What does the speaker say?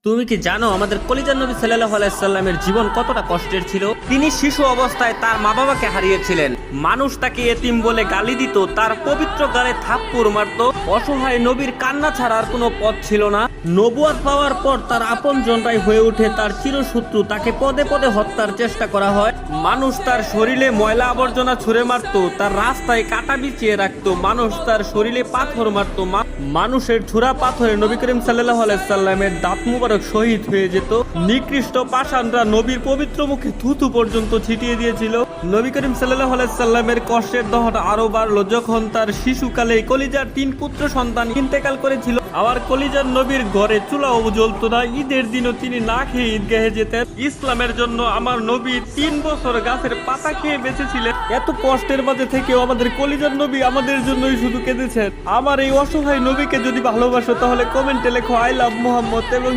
তুমি কি জানো আমাদের কলিজার নবী সাল্লাল্লাহু আলাইহি সাল্লামের জীবন কতটা কষ্টের ছিল? তিনি শিশু অবস্থায় তার মা বাবাকে হারিয়েছিলেন। মানুষ তাকে এতিম বলে গালি দিত, তার পবিত্র গালে থাপ্পড় মারত। অসহায় নবীর কান্না ছাড়া আর কোনো পথ ছিল না। নবুয়ত পাওয়ার পর তার আপনজনরাই হয়ে ওঠে তার চিরশত্রু। তাকে পদে পদে হত্যার চেষ্টা করা হয়। মানুষ তার শরীরে ময়লা আবর্জনা ছুঁড়ে মারত, তার রাস্তায় কাটা বিছিয়ে রাখতো। মানুষ তার শরীরে পাথর মারত। মানুষের ছুরা পাথরে নবী করিম সাল্লাল্লাহু আলাইহি সাল্লামের দাঁত মুবারক শহীদ হয়ে যেত। নিকৃষ্ট পাষাণরা নবীর পবিত্র মুখে থুথু পর্যন্ত ছিটিয়ে দিয়েছিল। নবী করিম সাল্লাল্লাহু আলাইহি সাল্লামের কষ্টের দহন আরো বাড়লো যখন তার শিশুকালে কলিজার 3 পুত্র সন্তান ইন্তেকাল করেছিল। আবার কলিজার নবীর ঘরে চুলাও জ্বলতো না। ঈদের দিনও তিনি না খেয়ে ঈদগাহে যেতেন। ইসলামের জন্য আমার নবী 3 বছর গাছের পাতা খেয়ে বেঁচেছিলেন। এত কষ্টের মাঝে থেকেও আমাদের কলিজার নবী আমাদের জন্যই শুধু কেঁদেছেন। আমার এই অসহায় নবীকে যদি ভালোবাসো তাহলে কমেন্টে লেখো আই লাভ মুহাম্মদ এবং